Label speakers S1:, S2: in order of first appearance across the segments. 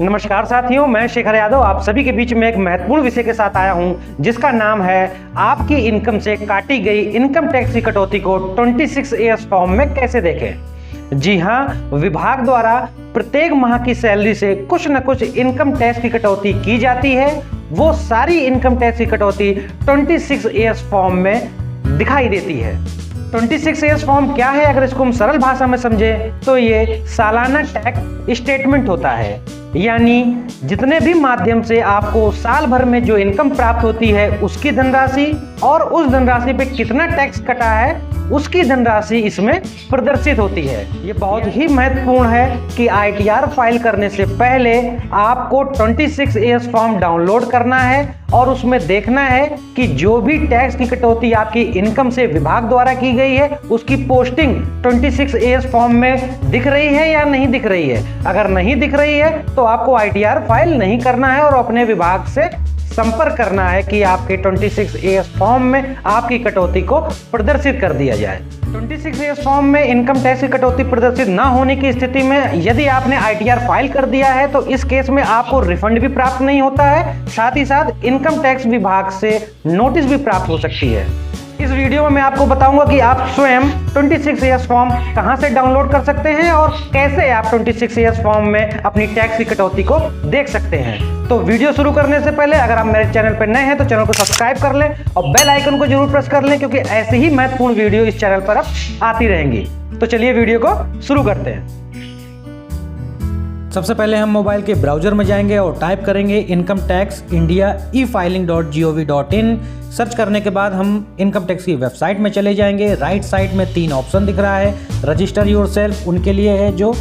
S1: नमस्कार साथियों, मैं शेखर यादव आप सभी के बीच में एक महत्वपूर्ण विषय के साथ आया हूं, जिसका नाम है आपकी इनकम से काटी गई इनकम टैक्स की कटौती को 26A फॉर्म में कैसे देखें। जी हां, विभाग द्वारा प्रत्येक माह की सैलरी से कुछ न कुछ इनकम टैक्स की कटौती की जाती है। वो सारी इनकम टैक्स की कटौती 26A फॉर्म में दिखाई देती है। 26A फॉर्म क्या है? अगर इसको हम सरल भाषा में समझें तो ये सालाना टैक्स स्टेटमेंट होता है, यानी जितने भी माध्यम से आपको साल भर में जो इनकम प्राप्त होती है उसकी धनराशि और उस धनराशि पे कितना टैक्स कटा है उसकी धनराशि इसमें प्रदर्शित होती है। ये बहुत ही महत्वपूर्ण है कि ITR फाइल करने से पहले आपको 26A फॉर्म डाउनलोड करना है और उसमें देखना है कि जो भी टैक्स की कटौती आपकी इनकम से विभाग द्वारा की गई है उसकी पोस्टिंग 26A फॉर्म में दिख रही है या नहीं दिख रही है। अगर नहीं दिख रही है तो आपको ITR फाइल नहीं करना है और अपने विभाग से संपर्क करना है कि आपके 26A फॉर्म में आपकी कटौती को प्रदर्शित कर दिया जाए। 26A फॉर्म में इनकम टैक्स की कटौती प्रदर्शित ना होने की स्थिति में यदि आपने ITR फाइल कर दिया है तो इस केस में आपको रिफंड भी प्राप्त नहीं होता है, साथ ही साथ इनकम टैक्स विभाग से नोटिस भी प्राप्त हो सकती है। इस वीडियो में मैं आपको बताऊंगा कि आप स्वयं 26A फॉर्म कहां से डाउनलोड कर सकते हैं और कैसे आप 26A फॉर्म में अपनी टैक्स की कटौती को देख सकते हैं। तो वीडियो शुरू करने से पहले अगर आप मेरे चैनल पर नए हैं तो चैनल को सब्सक्राइब कर लें और बेल आइकन को जरूर प्रेस कर लें, क्योंकि ऐसे ही महत्वपूर्ण वीडियो इस चैनल पर अब आती रहेंगी। तो चलिए वीडियो को शुरू करते हैं। सबसे पहले हम मोबाइल के ब्राउजर में जाएंगे और टाइप करेंगे income tax India e-filing.gov.in। Search करने के बाद हम इनकम टैक्स की वेबसाइट में चले जाएंगे। राइट साइड में 3 ऑप्शन दिख रहा है। रजिस्टर योरसेल्फ उनके लिए है जो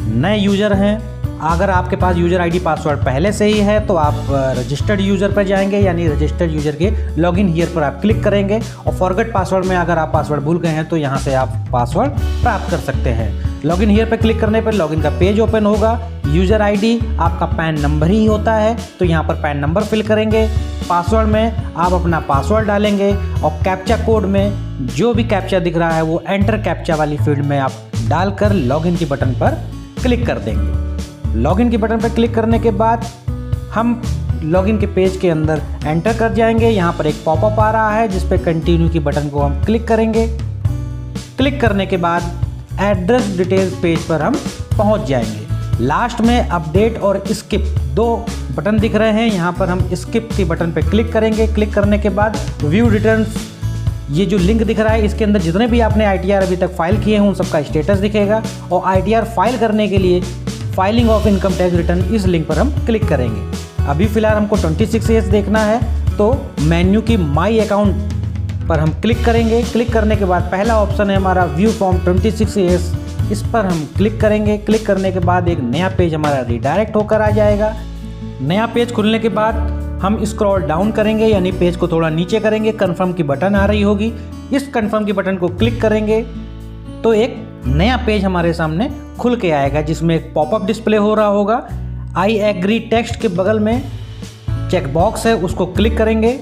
S1: नए यूजर हैं। अगर आपके पास यूजर आईडी पासवर्ड पहले से ही है तो आप रजिस्टर्ड यूजर पर जाएंगे, यानी रजिस्टर्ड यूजर के लॉगिन हियर पर आप क्लिक करेंगे और फॉरगेट पासवर्ड में अगर आप पासवर्ड भूल गए हैं तो यहाँ से आप पासवर्ड प्राप्त कर सकते हैं। लॉगिन हियर पर क्लिक करने पर लॉगिन का पेज ओपन होगा। यूजर आईडी आपका पैन नंबर ही होता है तो यहाँ पर पैन नंबर फिल करेंगे। पासवर्ड में आप अपना पासवर्ड डालेंगे और कैप्चा कोड में जो भी कैप्चा दिख रहा है वो एंटर कैप्चा वाली फील्ड में आप डालकर लॉगिन की बटन पर क्लिक कर देंगे। लॉगिन की बटन पर क्लिक करने के बाद हम लॉगिन के पेज के अंदर एंटर कर जाएंगे। यहाँ पर एक पॉपअप आ रहा है जिस पे कंटिन्यू की बटन को हम क्लिक करेंगे। क्लिक करने के बाद एड्रेस डिटेल्स पेज पर हम पहुँच जाएंगे। लास्ट में अपडेट और स्किप 2 बटन दिख रहे हैं, यहाँ पर हम स्किप की बटन पर क्लिक करेंगे। क्लिक करने के बाद व्यू रिटर्न्स, ये जो लिंक दिख रहा है इसके अंदर जितने भी आपने ITR अभी तक फाइल किए हैं उन सबका स्टेटस दिखेगा और ITR फाइल करने के लिए filing of income tax return इस लिंक पर हम क्लिक करेंगे। अभी फिलहाल हमको 26A देखना है तो मेन्यू की माई अकाउंट पर हम क्लिक करेंगे। क्लिक करने के बाद पहला ऑप्शन है हमारा व्यू फॉर्म 26A, इस पर हम क्लिक करेंगे। क्लिक करने के बाद एक नया पेज हमारा रिडायरेक्ट होकर आ जाएगा। नया पेज खुलने के बाद हम स्क्रॉल डाउन करेंगे, यानी पेज को थोड़ा नीचे करेंगे। कन्फर्म की बटन आ रही होगी, इस कन्फर्म की बटन को क्लिक करेंगे तो एक नया पेज हमारे सामने खुल के आएगा जिसमें एक पॉपअप डिस्प्ले हो रहा होगा। आई एग्री टेक्स्ट के बगल में चेक बॉक्स है, उसको क्लिक करेंगे।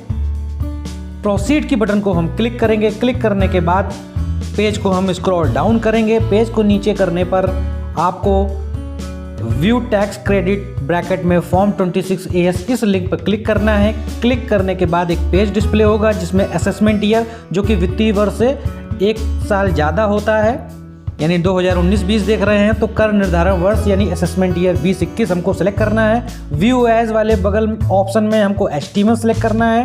S1: प्रोसीड की बटन को हम क्लिक करेंगे। क्लिक करने के बाद पेज को हम स्क्रॉल डाउन करेंगे। पेज को नीचे करने पर आपको व्यू टैक्स क्रेडिट ब्रैकेट में फॉर्म 26AS इस लिंक पर क्लिक करना है। क्लिक करने के बाद एक पेज डिस्प्ले होगा जिसमें असेसमेंट ईयर जो कि वित्तीय वर्ष से 1 साल ज़्यादा होता है, यानी 2019-20 देख रहे हैं तो कर निर्धारण वर्ष यानी असेसमेंट ईयर 2021 हमको सेलेक्ट करना है। व्यू एज वाले बगल ऑप्शन में हमको एस्टीमेट सेलेक्ट करना है।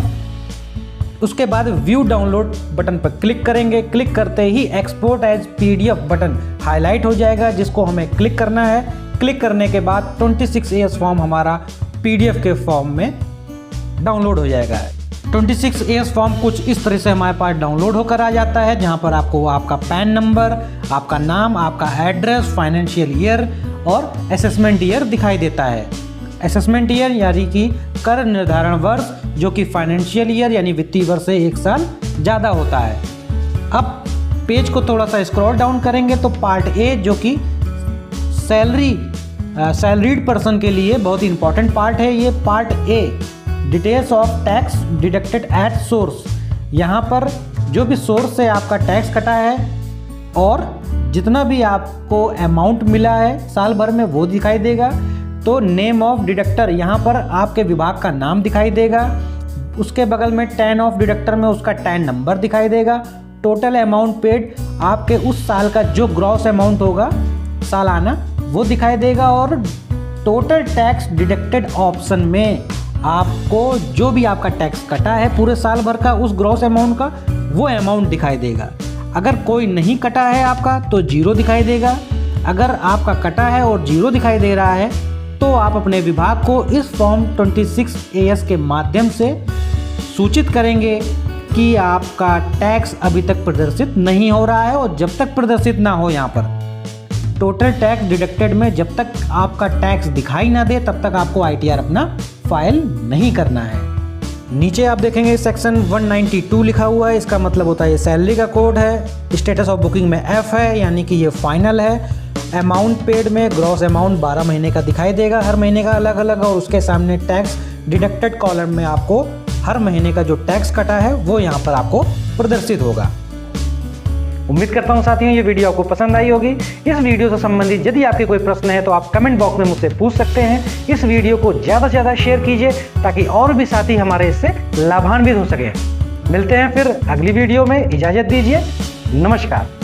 S1: उसके बाद व्यू डाउनलोड बटन पर क्लिक करेंगे। क्लिक करते ही export as PDF button highlight हो जाएगा जिसको हमें क्लिक करना है। क्लिक करने के बाद 26AS फॉर्म हमारा PDF के फॉर्म में डाउनलोड हो जाएगा। 26AS फॉर्म कुछ इस तरह से हमारे पास डाउनलोड होकर आ जाता है, जहां पर आपको आपका पैन नंबर, आपका नाम, आपका एड्रेस, फाइनेंशियल ईयर और असेसमेंट ईयर दिखाई देता है। असेसमेंट ईयर यानी कि कर निर्धारण वर्ष जो कि फाइनेंशियल ईयर यानी वित्तीय वर्ष से 1 साल ज़्यादा होता है। अब पेज को थोड़ा सा स्क्रॉल डाउन करेंगे तो पार्ट A जो कि सैलरीड पर्सन के लिए बहुत ही इंपॉर्टेंट पार्ट है। ये part A details of tax deducted at source, यहाँ पर जो भी सोर्स से आपका टैक्स कटा है और जितना भी आपको अमाउंट मिला है साल भर में वो दिखाई देगा। तो नेम ऑफ डिडक्टर, यहाँ पर आपके विभाग का नाम दिखाई देगा। उसके बगल में टैन ऑफ डिडक्टर में उसका टैन नंबर दिखाई देगा। टोटल अमाउंट पेड, आपके उस साल का जो ग्रॉस अमाउंट होगा सालाना वो दिखाई देगा। और टोटल टैक्स डिडक्टेड ऑप्शन में आपको जो भी आपका टैक्स कटा है पूरे साल भर का उस ग्रॉस अमाउंट का वो अमाउंट दिखाई देगा। अगर कोई नहीं कटा है आपका तो जीरो दिखाई देगा। अगर आपका कटा है और जीरो दिखाई दे रहा है तो आप अपने विभाग को इस फॉर्म 26AS के माध्यम से सूचित करेंगे कि आपका टैक्स अभी तक प्रदर्शित नहीं हो रहा है। और जब तक प्रदर्शित ना हो यहाँ पर टोटल टैक्स डिडक्टेड में जब तक आपका टैक्स दिखाई ना दे तब तक आपको ITR अपना फाइल नहीं करना है। नीचे आप देखेंगे सेक्शन 192 लिखा हुआ है, इसका मतलब होता है ये सैलरी का कोड है। स्टेटस ऑफ बुकिंग में F है, यानी कि ये फाइनल है। अमाउंट पेड में ग्रॉस अमाउंट 12 महीने का दिखाई देगा, हर महीने का अलग अलग, और उसके सामने टैक्स डिडक्टेड कॉलम में आपको हर महीने का जो टैक्स कटा है वो यहाँ पर आपको प्रदर्शित होगा। उम्मीद करता हूँ साथियों ये वीडियो आपको पसंद आई होगी। इस वीडियो से संबंधित यदि आपके कोई प्रश्न है तो आप कमेंट बॉक्स में मुझसे पूछ सकते हैं। इस वीडियो को ज़्यादा से ज़्यादा शेयर कीजिए ताकि और भी साथी हमारे इससे लाभान्वित हो सके। मिलते हैं फिर अगली वीडियो में, इजाज़त दीजिए, नमस्कार।